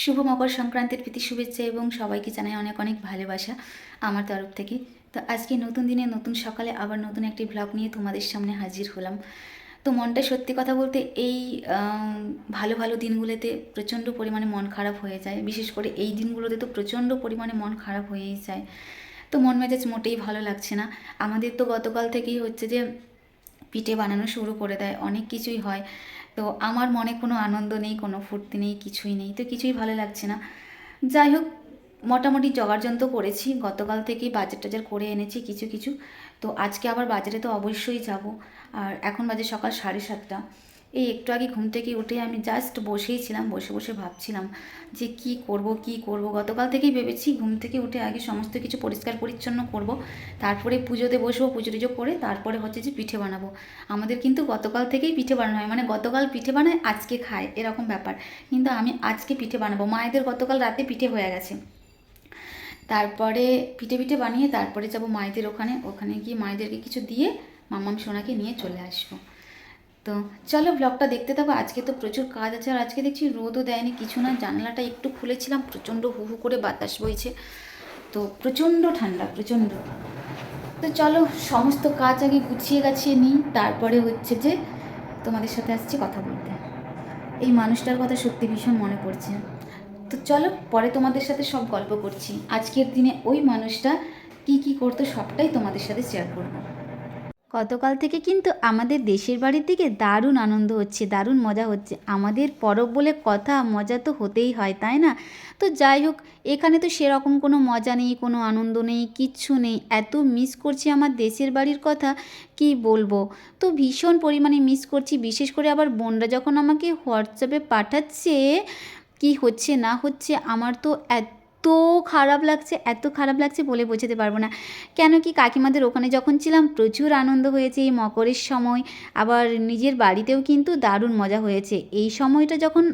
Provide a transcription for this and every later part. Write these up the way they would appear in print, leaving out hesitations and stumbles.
শুভ মকর সংক্রান্তির প্রীতি শুভেচ্ছা এবং সবাইকে জানাই অনেক অনেক ভালোবাসা আমার তরফ থেকে। তো আজকে নতুন দিনে নতুন সকালে আবার নতুন একটি ব্লগ নিয়ে তোমাদের সামনে হাজির হলাম। তো মনটা সত্যি কথা বলতে এই ভালো ভালো দিনগুলোতে প্রচণ্ড পরিমাণে মন খারাপ হয়ে যায়, বিশেষ করে এই দিনগুলোতে তো প্রচণ্ড পরিমাণে মন খারাপ হয়েই যায়। তো মন মেজাজ মোটেই ভালো লাগছে না। আমাদের তো গতকাল থেকেই হচ্ছে যে পিঠে বানানো শুরু করে দেয়, অনেক কিছুই হয়। তো আমার মনে কোনো আনন্দ নেই, কোনো ফুর্তি নেই, কিছুই নেই, তো কিছুই ভালো লাগছে না। যাই হোক, মোটামুটি জোগাড়যন্ত্র করেছি, গতকাল থেকেই বাজার টাজার করে এনেছি কিছু কিছু। তো আজকে আবার বাজারে তো অবশ্যই যাব। আর এখন বাজে সকাল 7:30। এই একটু আগে ঘুম থেকে উঠে আমি জাস্ট বসেই ছিলাম, বসে বসে ভাবছিলাম যে কি করব কি করব। গতকাল থেকেই ভেবেছি ঘুম থেকে উঠে আগে সমস্ত কিছু পরিষ্কার পরিচ্ছন্ন করব, তারপরে পুজোতে বসবো, পুজো টুজো করে তারপরে হচ্ছে যে পিঠে বানাবো। আমাদের কিন্তু গতকাল থেকেই পিঠে বানানো হয়, মানে গতকাল পিঠে বানায় আজকে খায়, এরকম ব্যাপার। কিন্তু আমি আজকে পিঠে বানাবো, মায়েদের গতকাল রাতে পিঠে হয়ে গেছে। তারপরে পিঠে পিঠে বানিয়ে তারপরে যাব মায়েদের ওখানে, ওখানে গিয়ে মায়েদেরকে কিছু দিয়ে মাম্মাম সোনাকে নিয়ে চলে আসবো। তো চলো ব্লগটা দেখতে থাকো। আজকে তো প্রচুর কাজ আছে, আর আজকে দেখছি রোদও দেয়নি কিছু না, জানলাটা একটু খুলেছিলাম, প্রচণ্ড হু হু করে বাতাস বইছে, তো প্রচণ্ড ঠান্ডা প্রচণ্ড। তো চলো সমস্ত কাজ আগে গুছিয়ে গাছিয়ে নিই, তারপরে হচ্ছে যে তোমাদের সাথে আসছি কথা বলতে। এই মানুষটার কথা সত্যি ভীষণ মনে পড়ছে। তো চলো পরে তোমাদের সাথে সব গল্প করছি। আজকের দিনে ওই মানুষটা কি কি করতো সবটাই তোমাদের সাথে শেয়ার করবো। গতকাল থেকে কিন্তু আমাদের দেশের বাড়ির দিকে দারুণ আনন্দ হচ্ছে, দারুণ মজা হচ্ছে। আমাদের পরব বলে কথা, মজা তো হতেই হয়, তাই না? তো যাই হোক, এখানে তো সেরকম কোনো মজা নেই, কোনো আনন্দ নেই, কিচ্ছু নেই। এত মিস করছি আমার দেশের বাড়ির কথা, কি বলবো। তো ভীষণ পরিমাণে মিস করছি, বিশেষ করে আবার বোনরা যখন আমাকে হোয়াটসঅ্যাপে পাঠাচ্ছে কি হচ্ছে না হচ্ছে, আমার তো এত খারাপ লাগছে, এত খারাপ লাগছে বলে বোঝাতে পারবো না। কেন কি, কাকিমাদের ওখানে যখন ছিলাম প্রচুর আনন্দ হয়েছে এই মকরের সময়, আবার নিজের বাড়িতেও কিন্তু দারুণ মজা হয়েছে। এই সময়টা যখন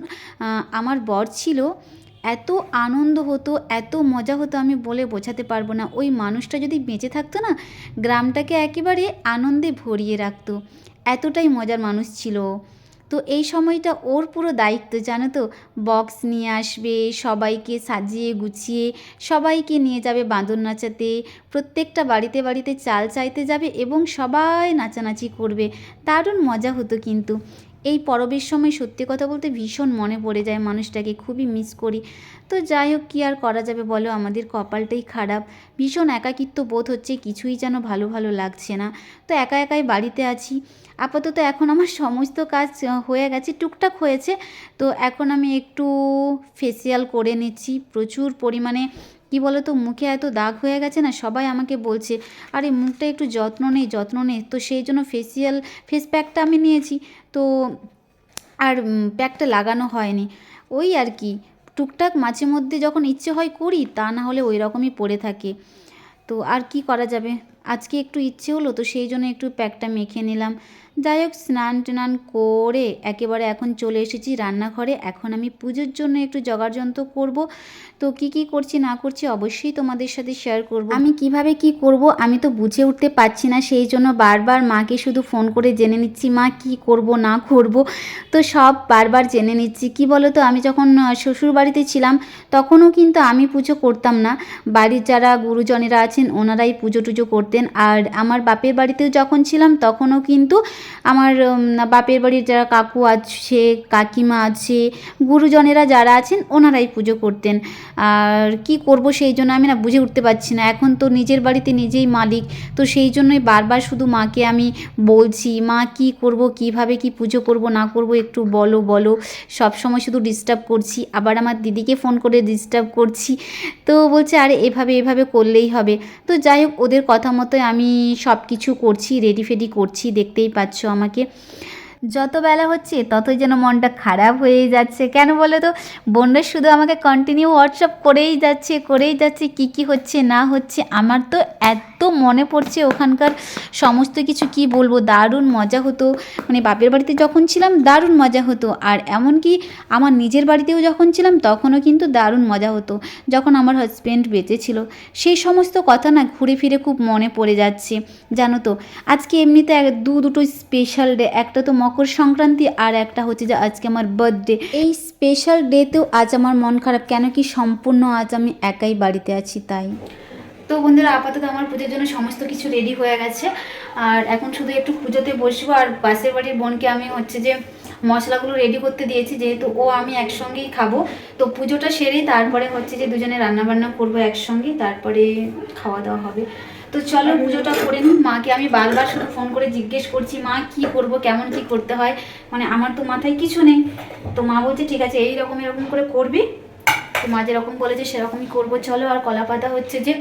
আমার বর ছিল, এত আনন্দ হতো, এত মজা হতো, আমি বলে বোঝাতে পারবো না। ওই মানুষটা যদি বেঁচে থাকতো না, গ্রামটাকে একেবারে আনন্দে ভরিয়ে রাখতো, এতটাই মজার মানুষ ছিল। তো এই সময়টা ওর পুরো দায়িত্ব, জানো তো। বক্স নিয়ে আসবে, সবাইকে সাজিয়ে গুছিয়ে সবাইকে নিয়ে যাবে বাঁদর নাচাতে, প্রত্যেকটা বাড়িতে বাড়িতে চাল চাইতে যাবে এবং সবাই নাচানাচি করবে, দারুণ মজা হতো। কিন্তু এই পরবের সময় সত্যি কথা বলতে ভীষণ মনে পড়ে যায় মানুষটাকে, খুবই মিস করি। তো যাই হোক, কী আর করা যাবে বলো, আমাদের কপালটাই খারাপ। ভীষণ একাকিত্ব বোধ হচ্ছে, কিছুই যেন ভালো ভালো লাগছে না। তো একা একাই বাড়িতে আছি আপাতত। এখন আমার সমস্ত কাজ হয়ে গেছে, টুকটাক হয়েছে। তো এখন আমি একটু ফেসিয়াল করে নিচ্ছি, প্রচুর পরিমাণে। কি বলো তো, মুখে এত দাগ হয়ে গেছে না, সবাই আমাকে বলছে আরে মুখটা একটু যত্ন নেই যত্ন নেই। তো সেই জন্য ফেস প্যাকটা আমি নিয়েছি। তো আর প্যাকটা লাগানো হয়নি, ওই আর কি টুকটাক মাঝে মধ্যে যখন ইচ্ছে হয় করি, তা না হলে ওই রকমই পড়ে থাকে। তো আর কি করা যাবে, আজকে একটু ইচ্ছে হলো তো সেই জন্য একটু প্যাকটা মেখে নিলাম। যাই হোক, স্নান টান করে একেবারে এখন চলে এসেছি রান্নাঘরে। এখন আমি পুজোর জন্য একটু জোগাড়যন্ত্র করব। তো কি কি করছি না করছি অবশ্যই তোমাদের সাথে শেয়ার করব। আমি কিভাবে কি করব আমি তো বুঝে উঠতে পারছি না, সেই জন্য বারবার মাকে শুধু ফোন করে জেনে নিচ্ছি মা কি করব না করব। তো সব বারবার জেনে নিচ্ছি। কি বলো তো, আমি যখন শ্বশুর বাড়িতে ছিলাম তখনও কিন্তু আমি পুজো করতাম না, বাড়ির যারা গুরুজনেরা আছেন ওনারাই পুজো টুজো করতেন। আর আমার বাপের বাড়িতেও যখন ছিলাম তখনও কিন্তু আমার বাপের বাড়ির যারা কাকু আছে, কাকিমা আছে, গুরুজনেরা যারা আছেন ওনারাই পুজো করতেন। আর কি করব, সেই জন্য আমি না বুঝে উঠতে পারছি না। এখন তো নিজের বাড়িতে নিজেই মালিক, তো সেই জন্যই বারবার শুধু মাকে আমি বলছি মা কি করব, কিভাবে কি পুজো করব না করব একটু বলো বলো। সব সময় শুধু ডিস্টার্ব করছি, আবার আমার দিদিকে ফোন করে ডিস্টার্ব করছি। তো বলছে আরে এভাবে এভাবে করলেই হবে। তো যাই হোক, ওদের কথা মতোই আমি সব কিছু করছি, রেডি ফেডি করছি, দেখতেই পাচ্ছ আমাকে। যত বেলা হচ্ছে ততই যেন মনটা খারাপ হয়েই যাচ্ছে। কেন বলো তো, বোনরা শুধু আমাকে কন্টিনিউ হোয়াটসঅ্যাপ করেই যাচ্ছে কী কী হচ্ছে না হচ্ছে। আমার তো এত মনে পড়ছে ওখানকার সমস্ত কিছু, কি বলবো, দারুণ মজা হতো। মানে বাপের বাড়িতে যখন ছিলাম দারুণ মজা হতো, আর এমনকি আমার নিজের বাড়িতেও যখন ছিলাম তখনও কিন্তু দারুণ মজা হতো, যখন আমার হাজব্যান্ড বেঁচে ছিল। সেই সমস্ত কথা না ঘুরে ফিরে খুব মনে পড়ে যাচ্ছে, জানো তো। আজকে এমনিতে দুটো স্পেশাল ডে, একটা তো মকর সংক্রান্তি, আর একটা হচ্ছে যে আজকে আমার বার্থডে। এই স্পেশাল ডেতেও আজ আমার মন খারাপ, কেন কি সম্পূর্ণ আজ আমি একাই বাড়িতে আছি তাই। তো বন্ধুরা, আপাতত আমার পুজোর জন্য সমস্ত কিছু রেডি হয়ে গেছে, আর এখন শুধু একটু পুজোতে বসবো। আর পাশের বাড়ির বোনকে আমি হচ্ছে যে মশলাগুলো রেডি করতে দিয়েছি, যেহেতু ও আমি একসঙ্গেই খাবো। তো পুজোটা সেরেই তারপরে হচ্ছে যে দুজনে রান্নাবান্না করবো একসঙ্গেই, তারপরে খাওয়া দাওয়া হবে। তো চলো পুজোটা করে নিই। মাকে আমি বারবার শুধু ফোন করে জিজ্ঞেস করছি, মা কি করব, কেমন কি করতে হয়, মানে আমার তো মাথায় কিছু নেই। তো মা বলছে ঠিক আছে এইরকম এরকম করে করবি। তো মা যেরকম বলেছে সেরকমই করবো। চলো, আর কলা পাতা হচ্ছে যে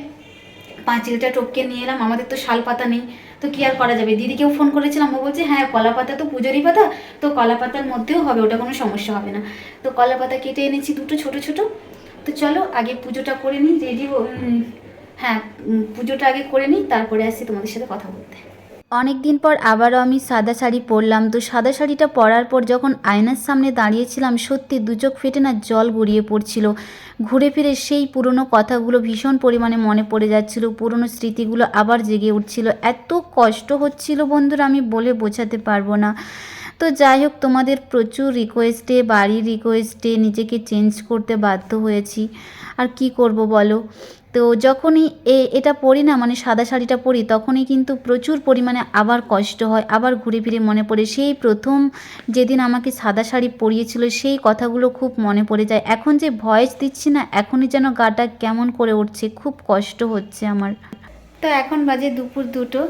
পাঁচিলটা টপকে নিয়ে এলাম। আমাদের তো শাল পাতা নেই, তো কি আর করা যাবে। দিদিকেও ফোন করেছিলাম, ও বলছে হ্যাঁ কলা পাতা তো পুজোরই পাতা, তো কলা পাতার মধ্যেও হবে, ওটা কোনো সমস্যা হবে না। তো কলা পাতা কেটে এনেছি দুটো ছোট ছোট। তো চলো আগে পুজোটা করে নিই, রেডি। হ্যাঁ, পুজোটা আগে করে নিই, তারপরে আসছি তোমাদের সাথে কথা বলতে। অনেক দিন পর আবারও আমি সাদা শাড়ি পরলাম। তো সাদা শাড়িটা পরার পর যখন আয়নার সামনে দাঁড়িয়েছিলাম, সত্যি দু চোখ ফেটে না জল গড়িয়ে পড়ছিল। ঘুরে ফিরে সেই পুরনো কথাগুলো ভীষণ পরিমাণে মনে পড়ে যাচ্ছিল, পুরনো স্মৃতিগুলো আবার জেগে উঠছিল। এত কষ্ট হচ্ছিল বন্ধুরা, আমি বলে বোঝাতে পারবো না। তো যাই হোক, তোমাদের প্রচুর রিকোয়েস্টে, বাড়ির রিকোয়েস্টে নিজেকে চেঞ্জ করতে বাধ্য হয়েছি। আর কি করব বলো। তো যখনই এটা পরি না, মানে সাদা শাড়িটা পরি, তখনই কিন্তু প্রচুর পরিমাণে আবার কষ্ট হয়, আবার ঘুরে ফিরে মনে পড়ে সেই প্রথম যেদিন আমাকে সাদা শাড়ি পরিয়েছিল, সেই কথাগুলো খুব মনে পড়ে যায়। এখন যে ভয়েস দিচ্ছি না, এখনই যেন গাটা কেমন করে উঠছে, খুব কষ্ট হচ্ছে আমার। তো এখন বাজে দুপুর 2টো,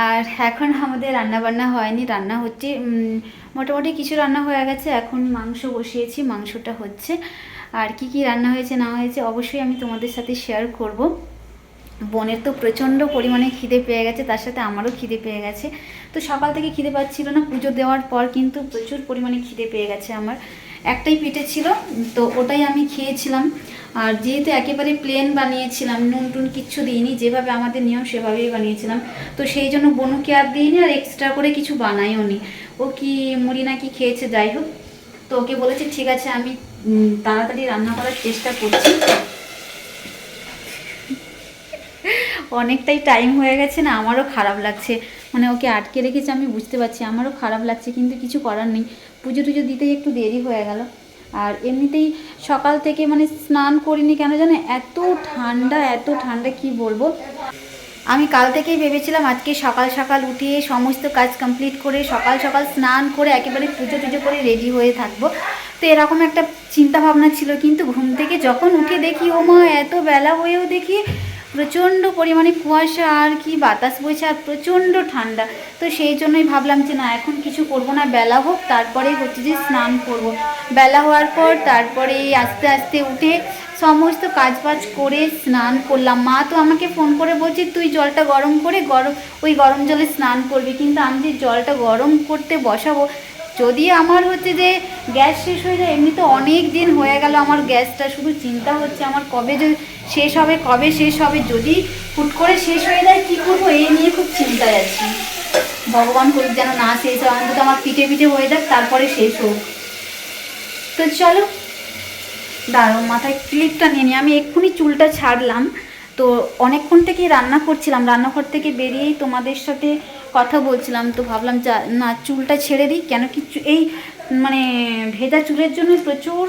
আর এখন আমাদের রান্নাবান্না হয়নি, রান্না হচ্ছে মোটামুটি কিছু রান্না হয়ে গেছে। এখন মাংস বসিয়েছি, মাংসটা হচ্ছে। আর কি কি রান্না হয়েছে না হয়েছে অবশ্যই আমি তোমাদের সাথে শেয়ার করব। বোনের তো প্রচণ্ড পরিমাণে খিদে পেয়ে গেছে, তার সাথে আমারও খিদে পেয়ে গেছে। তো সকাল থেকে খিদে পাচ্ছিল না, পুজো দেওয়ার পর কিন্তু প্রচুর পরিমাণে খিদে পেয়ে গেছে আমার। একটাই পিঠে ছিল, তো ওটাই আমি খেয়েছিলাম। আর যেহেতু একেবারে প্লেন বানিয়েছিলাম, নুন টুন কিচ্ছু দিইনি, যেভাবে আমাদের নিয়ম সেভাবেই বানিয়েছিলাম, তো সেই জন্য বনুকে আর দিইনি, আর এক্সট্রা করে কিছু বানাইও নি। ও কি মুড়ি নাকি খেয়েছে, যাই হোক। তো ওকে বলেছে ঠিক আছে আমি তাড়াতাড়ি রান্না করার চেষ্টা করছি। অনেকটাই টাইম হয়ে গেছে না, আমারও খারাপ লাগছে, মানে ওকে আটকে রেখেছে আমি বুঝতে পারছি, আমারও খারাপ লাগছে, কিন্তু কিছু করার নেই। পুজো টুজো দিতেই একটু দেরি হয়ে গেল। আর এমনিতেই সকাল থেকে মানে স্নান করিনি, কেন জানো, এত ঠান্ডা এত ঠান্ডা কি বলবো। আমি কাল থেকেই ভেবেছিলাম আজকে সকাল সকাল উঠে সমস্ত কাজ কমপ্লিট করে সকাল সকাল স্নান করে একেবারে পুজো টুজো করে রেডি হয়ে থাকবো। তো এরকম একটা চিন্তা ভাবনা ছিল, কিন্তু ঘুম থেকে যখন উঠে দেখি ও মা এত বেলা হয়েও দেখি প্রচণ্ড পরিমাণে কুয়াশা, আর কি বাতাস বইছে, আর প্রচণ্ড ঠান্ডা। তো সেই জন্যই ভাবলাম যে না এখন কিছু করব না, বেলা হোক তারপরে হচ্ছে যে স্নান করব। বেলা হওয়ার পর তারপরে আস্তে আস্তে উঠে সমস্ত কাজবাজ করে স্নান করলাম। মা তো আমাকে ফোন করে বলছে তুই জলটা গরম করে ওই গরম জলে স্নান করবি, কিন্তু আমি যে জলটা গরম করতে বসাবো, যদি আমার হচ্ছে যে গ্যাস শেষ হয়ে যায়, এমনি তো অনেক দিন হয়ে গেল আমার গ্যাসটা, শুধু চিন্তা হচ্ছে আমার কবে যে শেষ হবে, কবে শেষ হবে। যদি হুট করে শেষ হয়ে যায় কী করবো, এই নিয়ে খুব চিন্তায় আছি। ভগবান করুক যেন না শেষ হয়, অন্তত আমার পিঠে পিঠে হয়ে যাক, তারপরে শেষ হোক। তো চলো দাঁড়াও, মাথায় ক্লিপটা নিয়ে নিই, আমি এক্ষুনি চুলটা ছাড়লাম। তো অনেকক্ষণ থেকেই রান্না করছিলাম, রান্নাঘর থেকে বেরিয়েই তোমাদের সাথে কথা বলছিলাম, তো ভাবলাম যা না চুলটা ছেড়ে দিই, কেন কি এই মানে ভেজা চুলের জন্য প্রচুর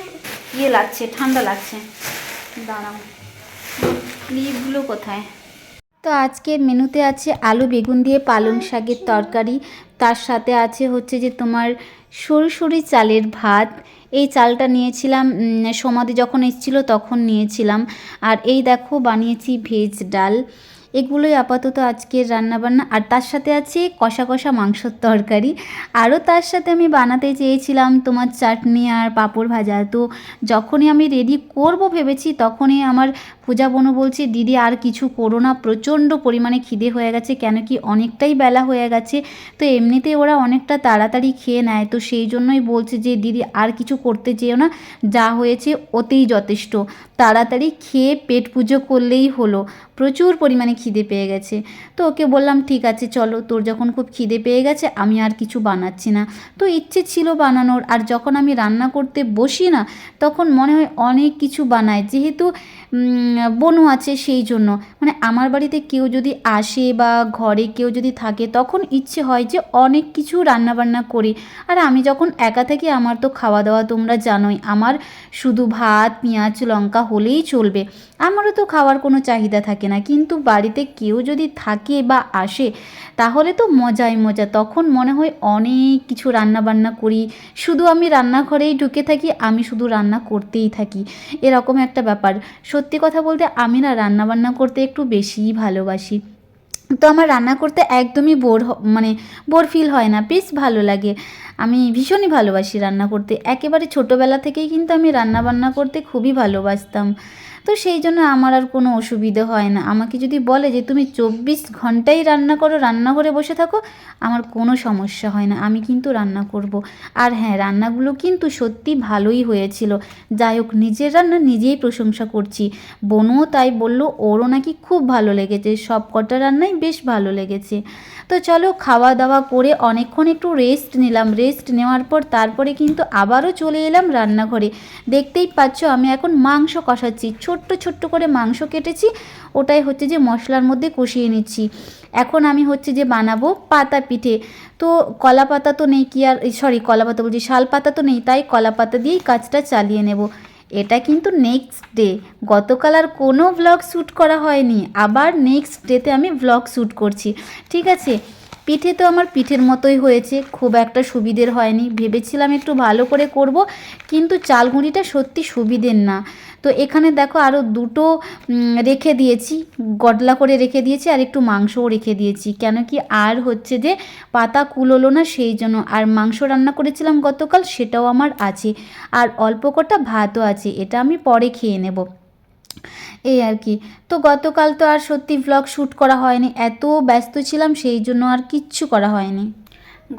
ইয়ে লাগছে, ঠান্ডা লাগছে। দাঁড়াও, ক্লিপগুলো কোথায়। তো আজকের মেনুতে আছে আলু বেগুন দিয়ে পালং শাকের তরকারি, তার সাথে আছে হচ্ছে যে তোমার সরু সরু চালের ভাত। এই চালটা নিয়েছিলাম সমাধি যখন এসেছিলো তখন নিয়েছিলাম। আর এই দেখো বানিয়েছি ভেজ ডাল। এগুলোই আপাতত আজকের রান্নাবান্না। আর তার সাথে আছে কষা কষা মাংসর তরকারি। আরও তার সাথে আমি বানাতে চেয়েছিলাম তোমার চাটনি আর পাঁপড় ভাজা। তো যখনই আমি রেডি করব ভেবেছি, তখনই আমার পূজা বোনও বলছে দিদি আর কিছু করো না, প্রচণ্ড পরিমাণে খিদে হয়ে গেছে, কেন কি অনেকটাই বেলা হয়ে গেছে। তো এমনিতেই ওরা অনেকটা তাড়াতাড়ি খেয়ে নেয়, তো সেই জন্যই বলছে যে দিদি আর কিছু করতে চেয়েও না, যা হয়েছে ওতেই যথেষ্ট, তাড়াতাড়ি খেয়ে পেট পুজো করলেই হলো। প্রচুর পরিমাণে খিদে পেয়ে গেছে। তো ওকে বললাম ঠিক আছে চলো, তোর যখন খুব খিদে পেয়ে গেছে আমি আর কিছু বানাচ্ছি না। তো ইচ্ছে ছিল বানানোর, আর যখন আমি রান্না করতে বসি না তখন মনে হয় অনেক কিছু বানায়, যেহেতু বোনও আছে সেই জন্য। মানে আমার বাড়িতে কেউ যদি আসে বা ঘরে কেউ যদি থাকে তখন ইচ্ছে হয় যে অনেক কিছু রান্নাবান্না করি। আর আমি যখন একা থাকি আমার তো খাওয়া দাওয়া তোমরা জানোই, আমার শুধু ভাত পেঁয়াজ লঙ্কা হলেই চলবে, আমারও তো খাওয়ার কোনো চাহিদা থাকে না। কিন্তু বাড়িতে কেউ যদি থাকে বা আসে তাহলে তো মজাই মজা, তখন মনে হয় অনেক কিছু রান্নাবান্না করি, শুধু আমি রান্নাঘরেই ঢুকে থাকি, আমি শুধু রান্না করতেই থাকি, এরকম একটা ব্যাপার। সত্যি কথা বলতে আমি না রান্নাবান্না করতে একটু বেশিই ভালোবাসি। তো আমার রান্না করতে একদমই মানে বোর ফিল হয় না, বেশ ভালো লাগে। আমি ভীষণই ভালোবাসি রান্না করতে, একেবারে ছোটোবেলা থেকেই কিন্তু আমি রান্না বান্না করতে খুবই ভালোবাসতাম। তো সেই জন্য আমার আর কোনো অসুবিধে হয় না। আমাকে যদি বলে যে তুমি 24 ঘন্টাই রান্না করো, রান্নাঘরে বসে থাকো, আমার কোনো সমস্যা হয় না, আমি কিন্তু রান্না করব। আর হ্যাঁ, রান্নাগুলো কিন্তু সত্যি ভালোই হয়েছিল। যাই হোক, নিজের রান্না নিজেই প্রশংসা করছি। বোনও তাই বললো, ওরও নাকি খুব ভালো লেগেছে, সব কটা রান্নাই বেশ ভালো লেগেছে। তো চলো খাওয়া দাওয়া করে অনেকক্ষণ একটু রেস্ট নিলাম, রেস্ট নেওয়ার পর তারপরে কিন্তু আবারও চলে এলাম রান্নাঘরে। দেখতেই পাচ্ছ আমি এখন মাংস কষাচ্ছি, ছোট্ট ছোট্ট করে মাংস কেটেছি, ওটাই হচ্ছে যে মশলার মধ্যে কষিয়ে নিচ্ছি। এখন আমি হচ্ছে যে বানাবো পাতা পিঠে। তো কলা পাতা তো নেই, কি আর সরি কলা পাতা বলছি, শাল পাতা তো নেই, তাই কলা পাতা দিয়েই কাজটা চালিয়ে নেব। এটা কিন্তু নেক্সট ডে, গতকাল আর কোনো ভ্লগ শ্যুট করা হয়নি, আবার নেক্সট ডেতে আমি ভ্লগ শ্যুট করছি, ঠিক আছে। পিঠে তো আমার পিঠের মতোই হয়েছে, খুব একটা সুবিধের হয়নি, ভেবেছিলাম একটু ভালো করে করব, কিন্তু চালগুঁড়িটা সত্যি সুবিধের না। তো এখানে দেখো আরও দুটো রেখে দিয়েছি, গডলা করে রেখে দিয়েছি, আর একটু মাংসও রেখে দিয়েছি, কেন কি আর হচ্ছে যে পাতা কুলোলো না সেই জন্য। আর মাংস রান্না করেছিলাম গতকাল, সেটাও আমার আছে, আর অল্প কটা ভাতও আছে, এটা আমি পরে খেয়ে নেব, এই আর কি। তো গতকাল তো আর সত্যি ভ্লগ শ্যুট করা হয়নি, এত ব্যস্ত ছিলাম সেই জন্য আর কিচ্ছু করা হয়নি।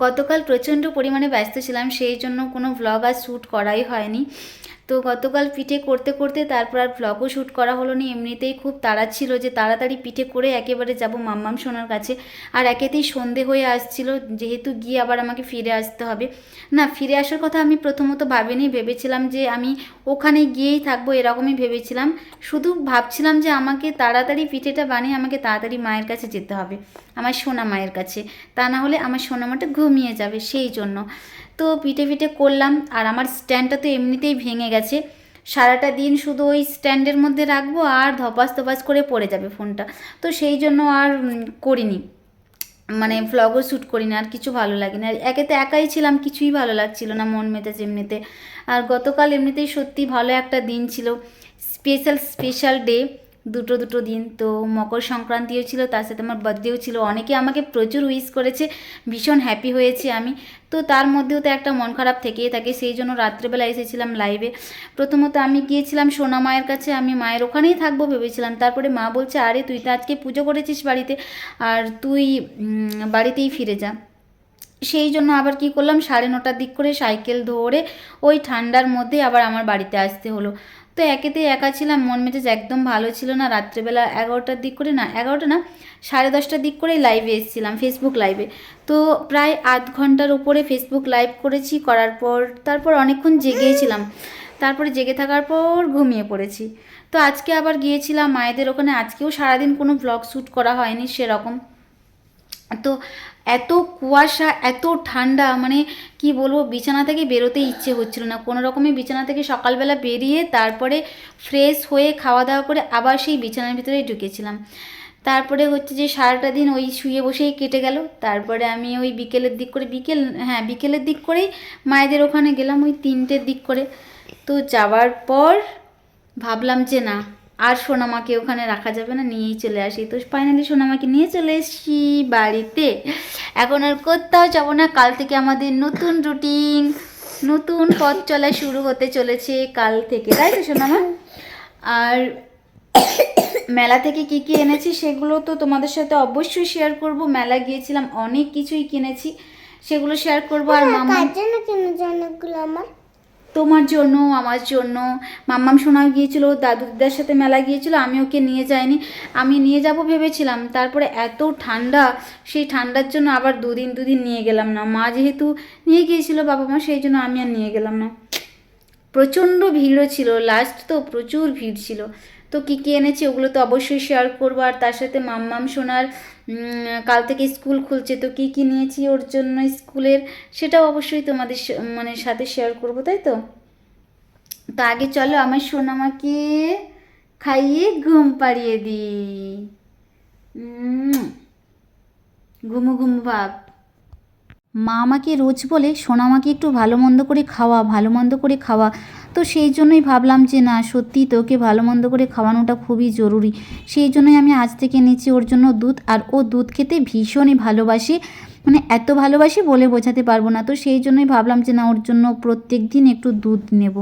গতকাল প্রচণ্ড পরিমাণে ব্যস্ত ছিলাম, সেই জন্য কোনো ভ্লগ আর শ্যুট করাই হয়নি। তো গতকাল পিঠে করতে করতে তারপর আর ভ্লগও শ্যুট করা হলো না, এমনিতেই খুব তাড়া ছিল যে তাড়াতাড়ি পিঠে করে একেবারে যাব মাম্মাম সোনার কাছে। আর একেতেই সন্ধে হয়ে আসছিল, যেহেতু গিয়ে আবার আমাকে ফিরে আসতে হবে। না, ফিরে আসার কথা আমি প্রথমত ভাবিনি, ভেবেছিলাম যে আমি ওখানে গিয়েই থাকবো, এরকমই ভেবেছিলাম। শুধু ভাবছিলাম যে আমাকে তাড়াতাড়ি পিঠেটা বানিয়ে আমাকে তাড়াতাড়ি মায়ের কাছে যেতে হবে, আমার সোনা মায়ের কাছে, তা না হলে আমার সোনামাটা ঘুমিয়ে যাবে, সেই জন্য। তো পিঠে পিঠে করলাম, আর আমার স্ট্যান্ডটা তো এমনিতেই ভেঙে গেছে, সারাটা দিন শুধু ওই স্ট্যান্ডের মধ্যে রাখবো আর ধপাস ধপাস করে পড়ে যাবে ফোনটা, তো সেই জন্য আর করিনি, মানে ভ্লগও শ্যুট করি না, আর কিছু ভালো লাগে না, একেতে একাই ছিলাম, কিছুই ভালো লাগছিল না, মন মেজাজ এমনিতে। আর গতকাল এমনিতেই সত্যি ভালো একটা দিন ছিল, স্পেশাল ডে, দুটো দুটো দিন। তো মকর সংক্রান্তিও ছিল, তার সাথে আমার বার্থডেও ছিল, অনেকে আমাকে প্রচুর উইশ করেছে, ভীষণ হ্যাপি হয়েছে আমি। তো তার মধ্যেও তো একটা মন খারাপ থেকেই থাকে, সেই জন্য রাত্রেবেলা এসেছিলাম লাইভে। প্রথমত আমি গিয়েছিলাম সোনা মায়ের কাছে, আমি মায়ের ওখানেই থাকবো ভেবেছিলাম, তারপরে মা বলছে আরে তুই তো আজকে পুজো করেছিস বাড়িতে, আর তুই বাড়িতেই ফিরে যা। সেই জন্য আবার কি করলাম, 9:30টার দিক করে সাইকেল ধরে ওই ঠান্ডার মধ্যে আবার আমার বাড়িতে আসতে হলো। তো একেতেই একা ছিলাম, মন মেজাজ একদম ভালো ছিল না, রাত্রেবেলা 11টার দিক করে, না 11টা না 10:30টার দিক করেই লাইভে এসেছিলাম, ফেসবুক লাইভে। তো প্রায় আধ ঘন্টার উপরে ফেসবুক লাইভ করেছি, করার পর তারপর অনেকক্ষণ জেগেছিলাম, তারপরে জেগে থাকার পর ঘুমিয়ে পড়েছি। তো আজকে আবার গিয়েছিলাম মায়েদের ওখানে, আজকেও সারাদিন কোনো ব্লগ শ্যুট করা হয়নি সেরকম। তো এত কুয়াশা, এত ঠান্ডা, মানে কি বলবো, বিছানা থেকে বেরোতে ইচ্ছে হচ্ছিল না, কোনো রকমে বিছানা থেকে সকালবেলা বেরিয়ে তারপরে ফ্রেশ হয়ে খাওয়া দাওয়া করে আবার সেই বিছানার ভিতরেই ঢুকেছিলাম। তারপরে হচ্ছে যে সারাটা দিন ওই শুয়ে বসেই কেটে গেল। তারপরে আমি ওই বিকেলের দিক করে, বিকেলের দিক করেই মায়েদের ওখানে গেলাম, ওই 3টের দিক করে। তো যাওয়ার পর ভাবলাম যে না, আর সোনামাকে ওখানে রাখা যাবে না, নিয়েই চলে আসি। তো ফাইনালি সোনামাকে নিয়ে চলে এসেছি বাড়িতে, এখন আর কোথাও যাবো না। কাল থেকে আমাদের নতুন রুটিন, নতুন পথ চলা শুরু হতে চলেছে কাল থেকে, তাই তো সোনামা? আর মেলা থেকে কি কি এনেছি সেগুলো তো তোমাদের সাথে অবশ্যই শেয়ার করব। মেলা গিয়েছিলাম, অনেক কিছুই কিনেছি, সেগুলো শেয়ার করব। আর মামা জন্য কিনেছি অনেকগুলো আমার, তোমার জন্য, আমার জন্য। মাম্মাম সোনাও গিয়েছিল, দাদু দিদার সাথে মেলা গিয়েছিল, আমি ওকে নিয়ে যাইনি। আমি নিয়ে যাব ভেবেছিলাম, তারপরে এত ঠান্ডা, সেই ঠান্ডার জন্য আবার দুদিন নিয়ে গেলাম না। মা যেহেতু নিয়ে গিয়েছিল বাবা মা, সেই জন্য আমি আর নিয়ে গেলাম না। প্রচণ্ড ভিড়ও ছিল, লাস্ট তো প্রচুর ভিড় ছিল। তো কী কী এনেছি ওগুলো তো অবশ্যই শেয়ার করবো। আর তার সাথে মাম্মাম সোনার কাল থেকে স্কুল খুলছে, তো কী কী নিয়েছি ওর জন্য স্কুলের, সেটাও অবশ্যই তোমাদের মানে সাথে শেয়ার করবো, তাই তো। তো আগে চলো আমার সোনামাকে খাইয়ে ঘুম পাড়িয়ে দিই। ঘুমু ঘুমু ভাব। মা আমাকে রোজ বলে সোনামাকে একটু ভালো মন্দ করে খাওয়া, ভালো মন্দ করে খাওয়া। তো সেই জন্যই ভাবলাম যে না, সত্যি তোকে ভালো মন্দ করে খাওয়ানোটা খুবই জরুরি। সেই জন্যই আমি আজ থেকে নিচ্ছি ওর জন্য দুধ। আর ও দুধ খেতে ভীষণই ভালোবাসে, মানে এত ভালোবাসি বলে বোঝাতে পারবো না। তো সেই জন্যই ভাবলাম যে না, ওর জন্য প্রত্যেক দিন একটু দুধ নেব।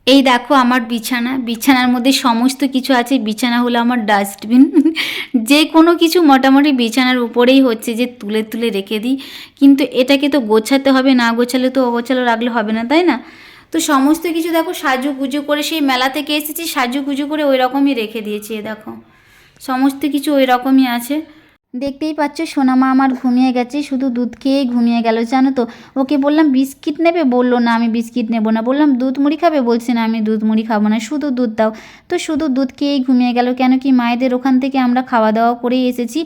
এই দেখো আমার বিছানা, বিছানার মধ্যে সমস্ত কিছু আছে। বিছানা হলো আমার ডাস্টবিন। যে কোনো কিছু মোটামুটি বিছানার উপরেই হচ্ছে যে তুলে তুলে রেখে দিই, কিন্তু এটাকে তো গোছাতে হবে, না গোছালে তো অগোছালো রাখলে হবে না, তাই না। তো সমস্ত কিছু দেখো সাজুগুজু করে, সেই মেলা থেকে এসেছি সাজুগুজু করে ওই রকমই রেখে দিয়েছি। দেখো সমস্ত কিছু ওই রকমই আছে। দেখতেই পাচ্ছ সোনামা আমার ঘুমিয়ে গেছে, শুধু দুধ খেয়েই ঘুমিয়ে গেল, জানো তো। ওকে বললাম বিস্কিট নেবে, বললো না আমি বিস্কিট নেবো না। বললাম দুধ মুড়ি খাবে, বলছে না আমি দুধ মুড়ি খাবো না, শুধু দুধ দাও। তো শুধু দুধ খেয়েই ঘুমিয়ে গেল। কেন কি মায়েদের ওখান থেকে আমরা খাওয়া দাওয়া করেই এসেছি,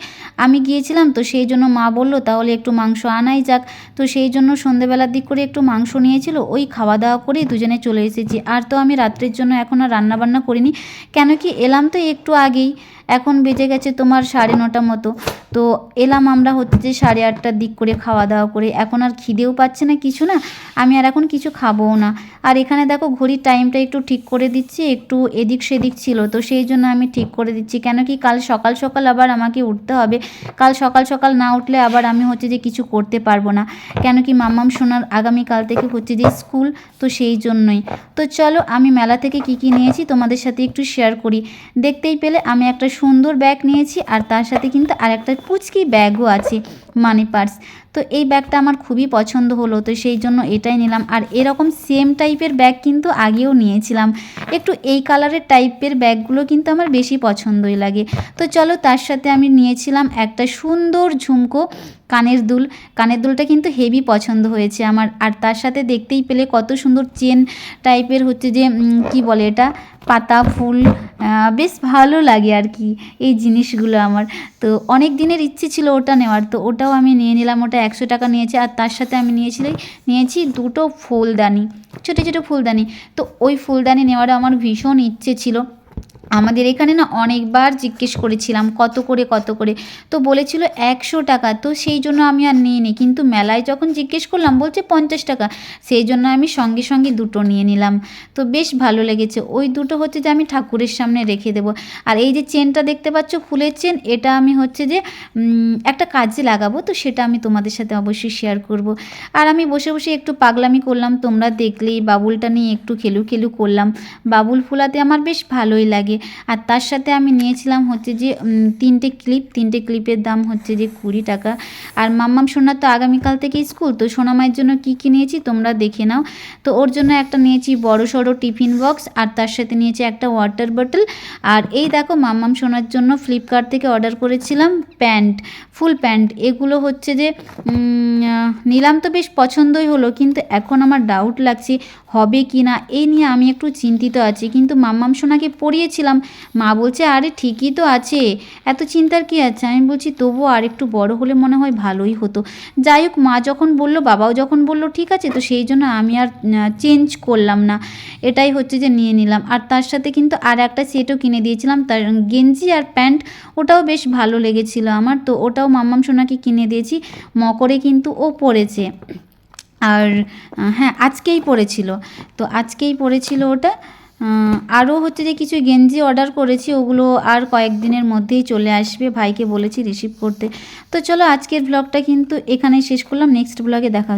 আমি গিয়েছিলাম, তো সেই জন্য মা বললো তাহলে একটু মাংস আনাই যাক। তো সেই জন্য সন্ধেবেলার দিক করে একটু মাংস নিয়েছিল, ওই খাওয়া দাওয়া করেই দুজনে চলে এসেছি। আর তো আমি রাত্রের জন্য এখন আর রান্নাবান্না করিনি, কেন কি এলাম তো একটু আগেই, এখন বেজে গেছে তোমার 9:30 মতো। তো এলাম আমরা হচ্ছে 8:30টার দিক করে খাওয়া দাওয়া করে, এখন আর খিদেও পাচ্ছে না কিছু না, আমি আর এখন কিছু খাবোও না। আর এখানে দেখো ঘড়ির টাইমটা একটু ঠিক করে দিচ্ছি, একটু এদিক সেদিক ছিল, তো সেই জন্য আমি ঠিক করে দিচ্ছি। কেন কি কাল সকাল সকাল আবার আমাকে উঠতে হবে, কাল সকাল সকাল না উঠলে আবার আমি হচ্ছে যে কিছু করতে পারবো না। কেন কি মাম্মাম সোনার আগামীকাল থেকে হচ্ছে যে স্কুল, তো সেই জন্যই। তো চলো আমি মেলা থেকে কি কি নিয়েছি তোমাদের সাথে একটু শেয়ার করি। দেখতেই পেলে আমি একটা সুন্দর ব্যাগ নিয়েছি, আর তার সাথে কিন্তু আর একটা পুচকি ব্যাগও আছে, মানি পার্স। তো এই ব্যাগটা আমার খুবই পছন্দ হলো, তো সেই জন্য এটাই নিলাম। আর এরকম সেম টাইপের ব্যাগ কিন্তু আগেও নিয়েছিলাম, একটু এই কালারের টাইপের ব্যাগগুলো কিন্তু আমার বেশি পছন্দই লাগে। তো চলো তার সাথে আমি নিয়েছিলাম একটা সুন্দর ঝুমকো, কানের দুল। কানের দুলটা কিন্তু হেভি পছন্দ হয়েছে আমার। আর তার সাথে দেখতেই পেলে কত সুন্দর চেন টাইপের হচ্ছে যে কি বলে এটা, পাতা ফুল, বেশ ভালো লাগে আর কি এই জিনিসগুলো আমার। তো অনেক দিনের ইচ্ছে ছিল ওটা নেওয়ার, তো ওটাও আমি নিয়ে নিলাম। ওটা 100 টাকা নিয়েছে। আর তার সাথে আমি নিয়েছি দুটো ফুলদানি, ছোটো ছোটো ফুলদানি। তো ওই ফুলদানি নেওয়ারও আমার ভীষণ ইচ্ছে ছিল। আমাদের এখানে না অনেকবার জিজ্ঞেস করেছিলাম কত করে, তো বলেছিল 100 টাকা। তো সেই জন্য আমি আর নিইনি, কিন্তু মেলায় যখন জিজ্ঞেস করলাম বলছে 50 টাকা, সেই জন্য আমি সঙ্গে সঙ্গে দুটো নিয়ে নিলাম। তো বেশ ভালো লেগেছে। ওই দুটো হচ্ছে যে আমি ঠাকুরের সামনে রেখে দেবো। আর এই যে চেনটা দেখতে পাচ্ছ ফুলের চেন, এটা আমি হচ্ছে যে একটা কাজে লাগাবো, তো সেটা আমি তোমাদের সাথে অবশ্যই শেয়ার করব। আর আমি বসে বসে একটু পাগলামি করলাম, তোমরা দেখলেই, বাবুলটা নিয়ে একটু খেলু করলাম। বাবুল ফুলাতে আমার বেশ ভালোই লাগে। আর তার সাথে আমি নিয়েছিলাম হচ্ছে যে 3টে ক্লিপ, 3টে ক্লিপের দাম হচ্ছে যে 20 টাকা। আর মাম্মাম সোনার তো আগামীকাল থেকে স্কুল, তো সোনামায়ের জন্য কী কী নিয়েছি তোমরা দেখে নাও। তো ওর জন্য একটা নিয়েছি বড় সড়ো টিফিন বক্স, আর তার সাথে নিয়েছি একটা ওয়াটার বটল। আর এই দেখো মাম্মাম সোনার জন্য ফ্লিপকার্ট থেকে অর্ডার করেছিলাম প্যান্ট, ফুল প্যান্ট। এগুলো হচ্ছে যে নিলাম, তো বেশ পছন্দই হলো, কিন্তু এখন আমার ডাউট লাগছে হবে কি না, এই নিয়ে আমি একটু চিন্তিত আছি। কিন্তু মাম্মাম সোনাকে পরিয়েছিলাম, মা বলছে আরে ঠিকই তো আছে, এত চিন্তার কি আছে। আমি বলছি তবুও আর একটু বড় হলে মনে হয় ভালোই হতো। যাই হোক, মা যখন বলল, বাবাও যখন বলল ঠিক আছে, তো সেই জন্য আমি আর চেঞ্জ করলাম না, এটাই হচ্ছে যে নিয়ে নিলাম। আর তার সাথে কিন্তু আর একটা সেটও কিনে দিয়েছিলাম, তার গেঞ্জি আর প্যান্ট, ওটাও বেশ ভালো লেগেছিল আমার, তো ওটাও মাম্মাম সোনাকে কিনে দিয়েছি। মকরে কিন্তু ও পরেছে। আর হ্যাঁ আজকেই পড়েছিল, তো আজকেই পড়েছিল ওটা। আরও হচ্ছে যে কিছু গেঞ্জি অর্ডার করেছি, ওগুলো আর কয়েকদিনের মধ্যেই চলে আসবে, ভাইকে বলেছি রিসিভ করতে। তো চলো আজকের ব্লগটা কিন্তু এখানেই শেষ করলাম, নেক্সট ব্লগে দেখা